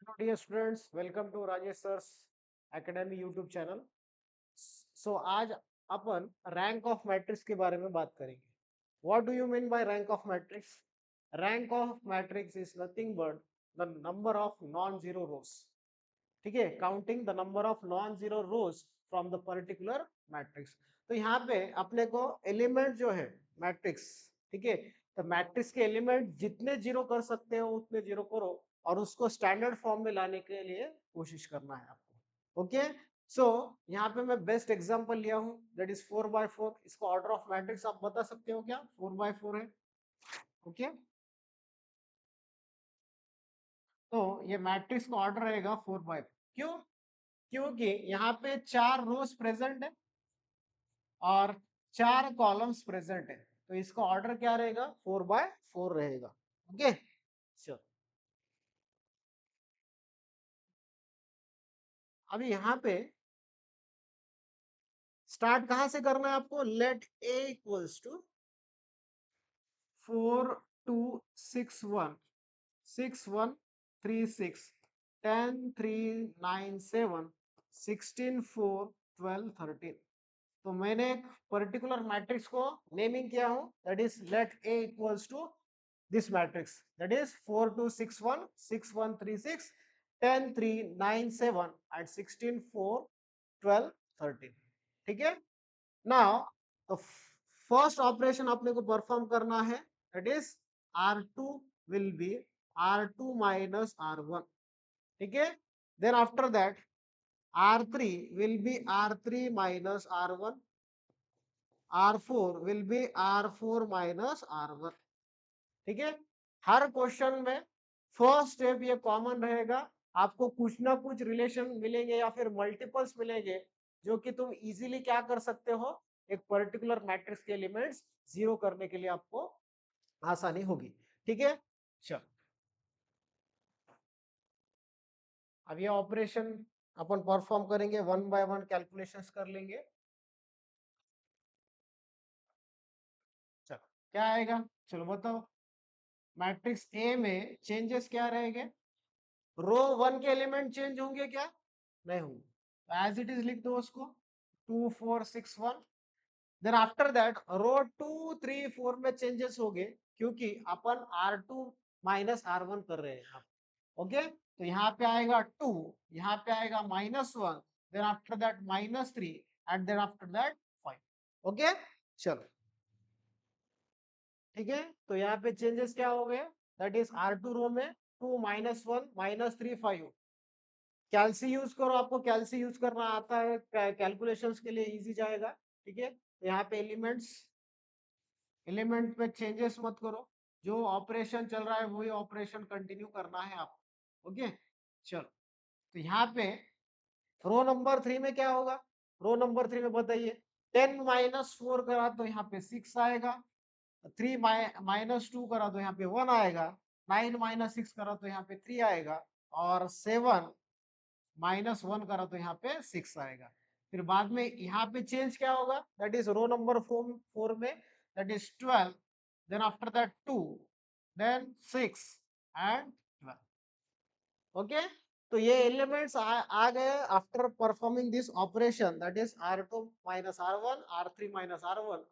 Hello dear students, welcome to Rajesh Sir's Academy YouTube channel. So आज अपन rank of matrix के बारे में बात करेंगे. What do you mean by rank of matrix? Rank of matrix is nothing but the number of non-zero rows. ठीक है, counting the number of non zero rose from the particular matrix. तो यहाँ पे अपने को एलिमेंट जो है matrix, ठीक है, तो मैट्रिक्स के एलिमेंट जितने जीरो कर सकते हो उतने जीरो करो और उसको स्टैंडर्ड फॉर्म में लाने के लिए कोशिश करना है आपको. ओके, सो यहाँ पे मैं बेस्ट एग्जांपल लिया हूँ, दैट इज 4x4. इसको ऑर्डर ऑफ मैट्रिक्स आप बता सकते हो क्या? 4x4 है. ओके, तो ये मैट्रिक्स का ऑर्डर रहेगा 4x4. क्यों? क्योंकि यहाँ पे 4 रोज प्रेजेंट है और 4 कॉलम्स प्रेजेंट है, तो इसका ऑर्डर क्या रहेगा? 4x4 रहेगा. ओके, चलो अभी यहाँ पे स्टार्ट कहां से करना है आपको? Let A equals to 4 2 6 1 6 1 3 6 10 3 9 7 16 4 12 13. तो मैंने एक पर्टिकुलर मैट्रिक्स को नेमिंग किया हूं, that is let A equals to this matrix, that is 4 2 6 1 6 1 3 6 10 3 9 7 and 16 4 12 13. ठीक है, नाउ द फर्स्ट ऑपरेशन अपने को परफॉर्म करना है, that is R2 will be R2 minus R1. ठीक है, then after that R3 will be R3 minus R1, R4 will be R4 minus R1. ठीक है, हर क्वेश्चन में फर्स्ट स्टेप ये कॉमन रहेगा. आपको कुछ ना कुछ रिलेशन मिलेंगे या फिर मल्टीपल्स मिलेंगे जो कि तुम इजीली क्या कर सकते हो, एक पर्टिकुलर मैट्रिक्स के एलिमेंट्स जीरो करने के लिए आपको आसानी होगी. ठीक है, चलो अब ये ऑपरेशन अपन परफॉर्म करेंगे, वन बाय वन कैलकुलेशंस कर लेंगे. चलो क्या आएगा, चलो बताओ. मैट्रिक्स ए में चेंजेस क्या रहेंगे? रो वन के एलिमेंट चेंज होंगे क्या? नहीं होंगे. एज इट इज लिख दो उसको, 2 4 6 1. देन आफ्टर दैट रो 2 3 4 में चेंजेस हो गए क्योंकि अपन R2 माइनस R1 कर रहे हैं. ओके, तो यहाँ पे आएगा 2, यहाँ पे आएगा -1, then after that -3 and then after that 5. Okay, चलो ठीक है, तो यहाँ पे चेंजेस क्या हो गए? दैट इज R2 रो में 2 -1 -3 5. कैल्सी यूज करो, आपको कैल्सी यूज करना आता है कैलकुलेशंस के लिए, इजी जाएगा. ठीक है, तो यहाँ पे एलिमेंट में चेंजेस मत करो, जो ऑपरेशन चल रहा है वही ऑपरेशन कंटिन्यू करना है आपको. ओके, चलो तो यहाँ पे रो नंबर 3 में क्या होगा? रो नंबर 3 में बताइए. 10 -4 करा तो यहाँ पे 6 आएगा, 3 -2 करा तो यहाँ पे 1 आएगा, 9 -6 करा तो यहाँ पे 3 आएगा और 7 -1 करा तो यहाँ पे 6 आएगा. फिर बाद में यहाँ पे चेंज क्या होगा? दैट इज रो नंबर 4 में, that is 12, then after that 2, then 6 and 12. Okay, तो ये एलिमेंट्स आ गए after performing this operation, that is R2 minus R1, R3 minus R1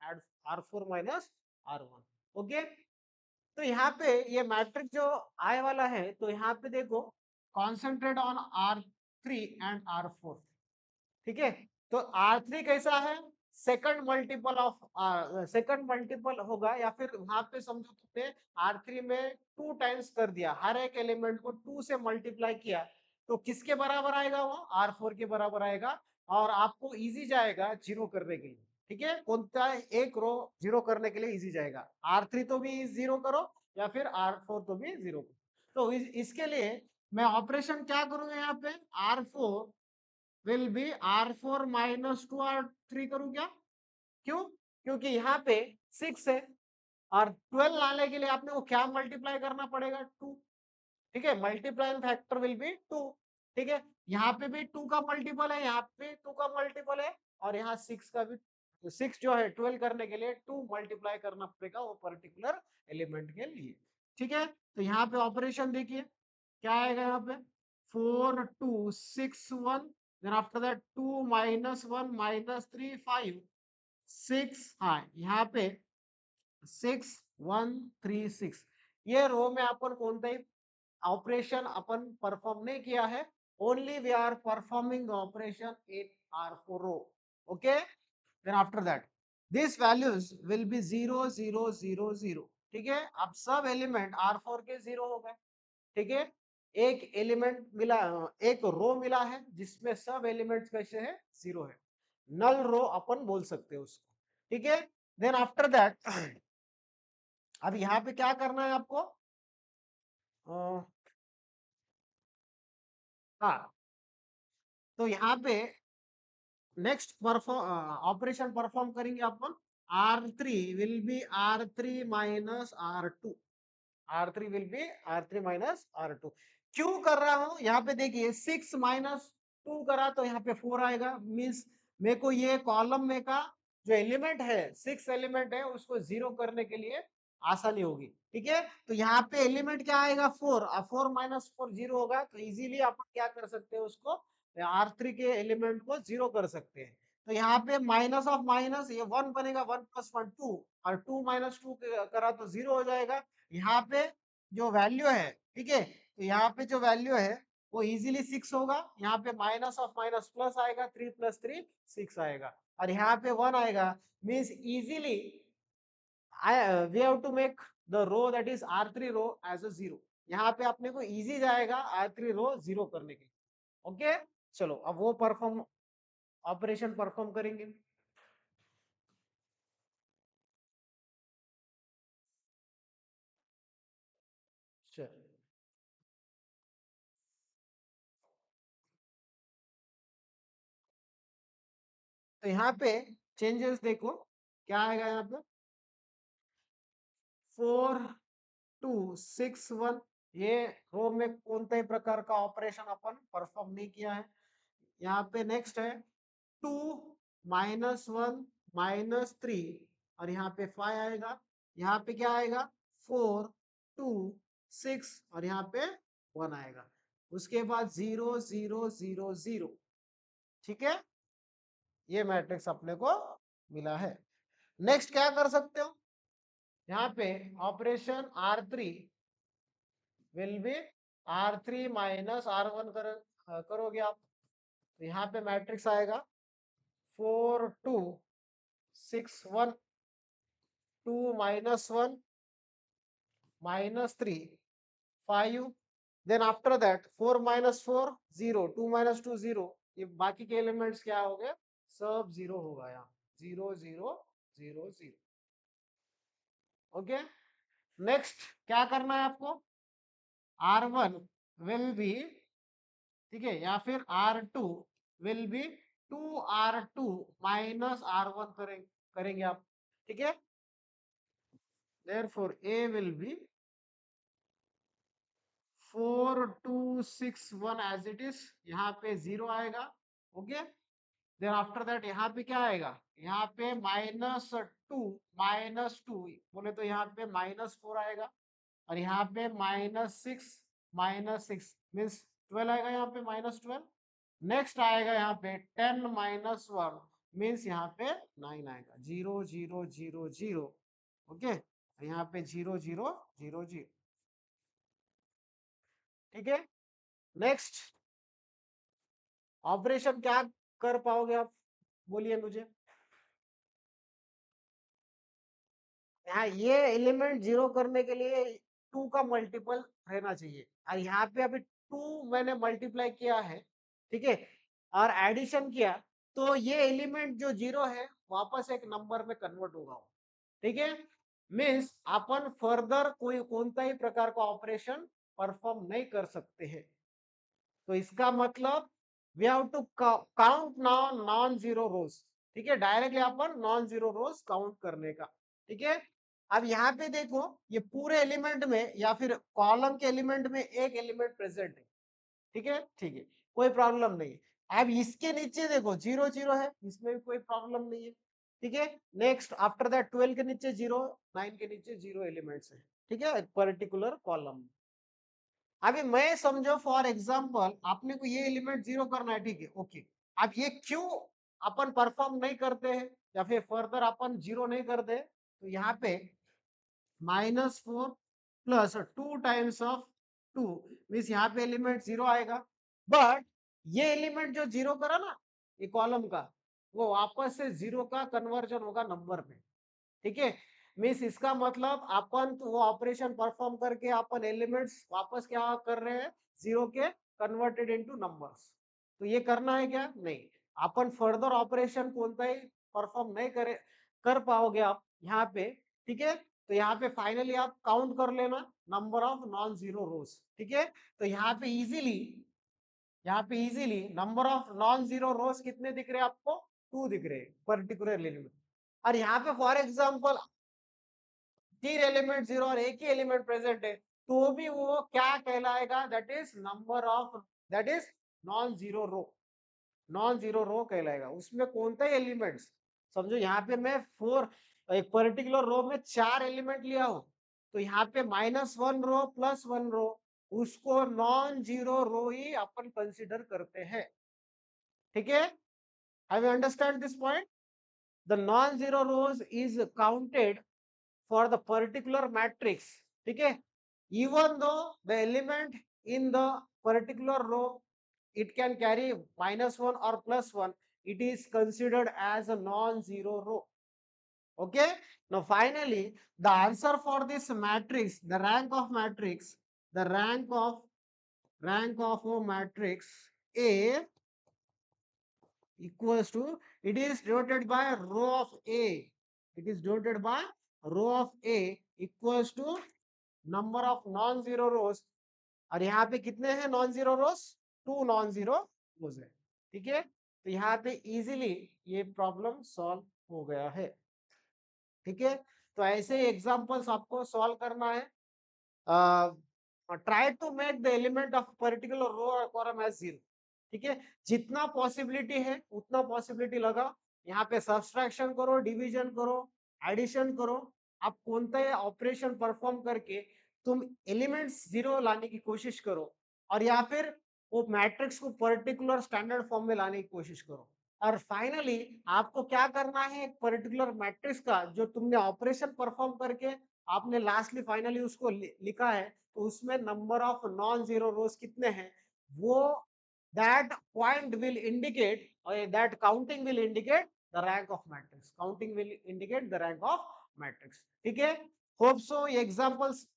and R4 minus R1. Okay, तो यहाँ पे ये मैट्रिक्स जो आए वाला है, तो यहाँ पे देखो concentrate on R3 and R4. ठीक है, तो R3 कैसा है? सेकंड मल्टीपल होगा, या फिर वहां पे समझो तुमने R3 में 2 टाइम्स कर दिया, हर एक एलिमेंट को 2 से मल्टीप्लाई किया, तो किसके बराबर आएगा? वो R4 के बराबर आएगा और आपको इजी जाएगा जीरो करने के लिए. ठीक है, कौनता एक रो जीरो करने के लिए इजी जाएगा. R3 तो भी जीरो करो या फिर R4 तो भी जीरो करो. तो इसके लिए मैं ऑपरेशन क्या करूंगा? यहाँ पे R4 will be R4 minus 2 R3 करूं क्या? क्यों? क्योंकि यहाँ पे 6 है और 12 लाने के लिए आपने को क्या मल्टीप्लाई करना पड़ेगा? 2. ठीक है, मल्टीप्लाइंग फैक्टर विल बी 2. ठीक है, यहाँ पे भी 2 का मल्टीपल है, यहाँ पे 2 का मल्टीपल है और यहाँ 6 का भी. 6 जो है 12 करने के लिए 2 मल्टीप्लाई करना पड़ेगा वो पर्टिकुलर एलिमेंट के लिए. ठीक है, तो यहाँ पे ऑपरेशन देखिए क्या आएगा. यहाँ पे 4 2 6 1, then after that 2 minus 1 minus 3 5 6, हाँ यहाँ पे 6 1 3 6, ये रो में अपन कोणताही ऑपरेशन अपन परफॉर्म नहीं किया है, only we are performing the operation in R4 row. Okay, then after that these values will be 0 0 0 0. ठीक है, अब सब एलिमेंट R4 के 0 हो गए. ठीक है, एक एलिमेंट मिला, एक रो मिला है जिसमें सब एलिमेंट्स कैसे है, 0 है. नल रो अपन बोल सकते हैं उसको. ठीक है, देन आफ्टर दैट अब यहाँ पे क्या करना है आपको, हाँ, तो यहाँ पे नेक्स्ट ऑपरेशन परफॉर्म करेंगे अपन. R3 will be R3 minus R2. R3 will be R3 minus R2. क्यों कर रहा हूं, यहाँ पे देखिए 6 माइनस 2 करा तो यहाँ पे 4 आएगा. मीन्स मेरे को ये कॉलम में का जो एलिमेंट है, 6 एलिमेंट है, उसको जीरो करने के लिए आसानी होगी. ठीक है, तो यहाँ पे एलिमेंट क्या आएगा, 4. 4 माइनस 4 जीरो होगा, तो इजीली अपन क्या कर सकते हैं, उसको R3 के एलिमेंट को जीरो कर सकते हैं. तो यहाँ पे माइनस ऑफ माइनस ये 1 बनेगा, 1 प्लस 1 2, और 2 माइनस 2 करा तो जीरो हो जाएगा. यहाँ पे जो वैल्यू है, ठीक है, तो यहाँ पे जो वैल्यू है वो इजीली 6 होगा. यहाँ पे माइनस ऑफ माइनस प्लस आएगा, 3 प्लस 3 6 आएगा, और यहाँ पे 1 आएगा. Means easily we have to make the row that is R3 row as a 0. यहाँ पे अपने को इजी जाएगा R3 रो जीरो करने के लिए. ओके, चलो अब वो परफॉर्म ऑपरेशन परफॉर्म करेंगे. चलो, तो यहाँ पे चेंजेस देखो क्या आएगा. यहाँ पे 4 2 6 1, ये रो में कोणत्याही प्रकार का ऑपरेशन अपन परफॉर्म नहीं किया है. यहाँ पे नेक्स्ट है 2 माइनस 1 माइनस 3, और यहाँ पे 5 आएगा. यहाँ पे क्या आएगा, 4 2 6, और यहाँ पे 1 आएगा. उसके बाद 0 0 0 0. ठीक है, ये मैट्रिक्स अपने को मिला है. नेक्स्ट क्या कर सकते हो, यहाँ पे operation R3 will be R3 minus R1 करोगे आप, तो यहाँ पे मैट्रिक्स आएगा 4 2 6 1 2 minus 1 minus 3 5. Then after that 4 minus 4 0, 2 minus 2 0. ये बाकी के एलिमेंट्स क्या हो गए, सब जीरो होगा. यहाँ 0 0 0 0. ओके, नेक्स्ट क्या करना है आपको, R1 विल बी, ठीक है, या फिर R2 will be 2R2 minus R1 करेंगे आप. ठीक है, therefore A will be 4 2 6 1 as it is. यहाँ पे 0 आएगा. ओके, देन आफ्टर दैट यहाँ पे क्या आएगा, यहाँ पे -2 बोले तो यहाँ पे -4 आएगा, और यहाँ पे -6 मीन्स 12 आएगा. यहाँ पे -12. नेक्स्ट आएगा यहाँ पे 10 माइनस 1 मीन्स यहाँ पे 9 आएगा. 0 0 0 0. ओके, यहाँ पे 0 0 0 0. ठीक है, नेक्स्ट ऑपरेशन क्या कर पाओगे आप, बोलिए मुझे. यहाँ ये एलिमेंट जीरो करने के लिए 2 का मल्टीपल रहना चाहिए, और यहाँ पे अभी 2 मैंने मल्टीप्लाई किया है. ठीक है, और एडिशन किया, तो ये एलिमेंट जो जीरो है वापस एक नंबर में कन्वर्ट होगा. ठीक है, मीन्स अपन फर्दर कोई कोणताही प्रकार का ऑपरेशन परफॉर्म नहीं कर सकते हैं. तो इसका मतलब we have to count now non zero rows. ठीक है, डायरेक्टली अपन नॉन जीरो रोज काउंट करने का. ठीक है, अब यहाँ पे देखो ये पूरे एलिमेंट में या फिर कॉलम के एलिमेंट में एक एलिमेंट प्रेजेंट है. ठीक है, ठीक है, कोई प्रॉब्लम नहीं है. अब इसके नीचे देखो 0 0 है, इसमें भी कोई प्रॉब्लम नहीं है. ठीक है, नेक्स्ट आफ्टर दैट 12 के नीचे 0, 9 के नीचे 0 एलिमेंट्स है. ठीक है, एक पर्टिकुलर कॉलम. अभी मैं समझो फॉर एग्जांपल आपने को ये एलिमेंट जीरो करना है, ठीक है, ओके। अब ये क्यों अपन परफॉर्म नहीं करते हैं या फिर फर्दर अपन जीरो नहीं करते, तो यहाँ पे -4 प्लस 2 टाइम्स ऑफ 2 मीन्स यहाँ पे एलिमेंट जीरो आएगा। बट ये एलिमेंट जो जीरो करा ना, ये कॉलम का, वो वापस से जीरो का कन्वर्जन होगा नंबर में, ठीक है। मीन्स इसका मतलब अपन तो वो ऑपरेशन परफॉर्म करके अपन एलिमेंट्स वापस क्या कर रहे हैं, जीरो के कन्वर्टेड इनटू नंबर्स। तो ये करना है क्या, नहीं। अपन फर्दर ऑपरेशन कोणताही परफॉर्म नहीं करे कर पाओगे आप यहाँ पे, ठीक है। तो यहाँ पे फाइनली आप काउंट कर लेना number of non zero rows, ठीक है। तो यहाँ पे easily number of non zero रोज कितने दिख रहे हैं आपको, 2 दिख रहे हैं पर्टिकुलर एलिमेंट। और यहाँ पे फॉर एग्जाम्पल 3 एलिमेंट जीरो और एक ही एलिमेंट प्रेजेंट है, तो भी वो क्या कहलाएगा, that is number of, that is non zero row, non zero row कहलाएगा। उसमें कौन सा एलिमेंट्स, समझो यहाँ पे मैं फोर, एक पर्टिकुलर रो में 4 एलिमेंट लिया हूं, तो यहाँ पे -1 रो +1 रो, उसको नॉन जीरो रो ही अपन कंसिडर करते हैं, ठीक है। Have you understand this point? The non zero rose is counted for the particular matrix, ठीक है, even though the element in the particular row it can carry -1 or +1, it is considered as a non-zero row, okay. Now finally the answer for this matrix, the rank of matrix, the rank of a matrix A equals to, it is denoted by row of A, it is denoted by row of A equals to number of non zero रोज। और यहाँ पे कितने हैं non zero रोज, 2 non zero रोज है, ठीक है। तो यहाँ पे इजीली ये प्रॉब्लम सॉल्व हो गया है, ठीक है। तो ऐसे एग्जांपल्स आपको सॉल्व करना है। Try to make the element of particular row और कॉलम एज जीरो, ठीक है। जितना पॉसिबिलिटी है उतना पॉसिबिलिटी लगा, यहाँ पे सब्सट्रैक्शन करो, डिवीजन करो, एडिशन करो, आप कौन सा ऑपरेशन परफॉर्म करके तुम एलिमेंट्स जीरो लाने की कोशिश करो, और या फिर वो मैट्रिक्स को पर्टिकुलर स्टैंडर्ड फॉर्म में लाने की कोशिश करो। और फाइनली आपको क्या करना है, एक पर्टिकुलर मैट्रिक्स का जो तुमने ऑपरेशन परफॉर्म करके आपने लास्टली फाइनली उसको लिखा है, तो उसमें नंबर ऑफ नॉन जीरो रोज कितने हैं, वो दैट पॉइंट विल इंडिकेट, और that counting will indicate the rank of matrix, counting will indicate the rank of matrix, ठीक है। होप सो ये एग्जांपल्स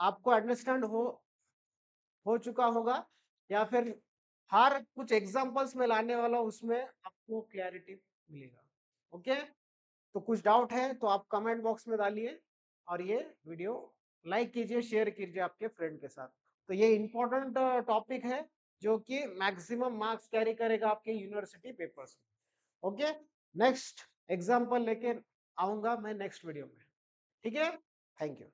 आपको अंडरस्टैंड हो चुका होगा, या फिर हर कुछ एग्जांपल्स में लाने वाला उसमें आपको क्लैरिटी मिलेगा, ओके। तो कुछ डाउट है तो आप कमेंट बॉक्स में डालिए, और ये वीडियो लाइक कीजिए, शेयर कीजिए आपके फ्रेंड के साथ। तो ये इंपॉर्टेंट टॉपिक है जो कि मैक्सिमम मार्क्स कैरी करेगा आपके यूनिवर्सिटी पेपर्स में, ओके। नेक्स्ट एग्जांपल लेके आऊंगा मैं नेक्स्ट वीडियो में, ठीक है। Thank you.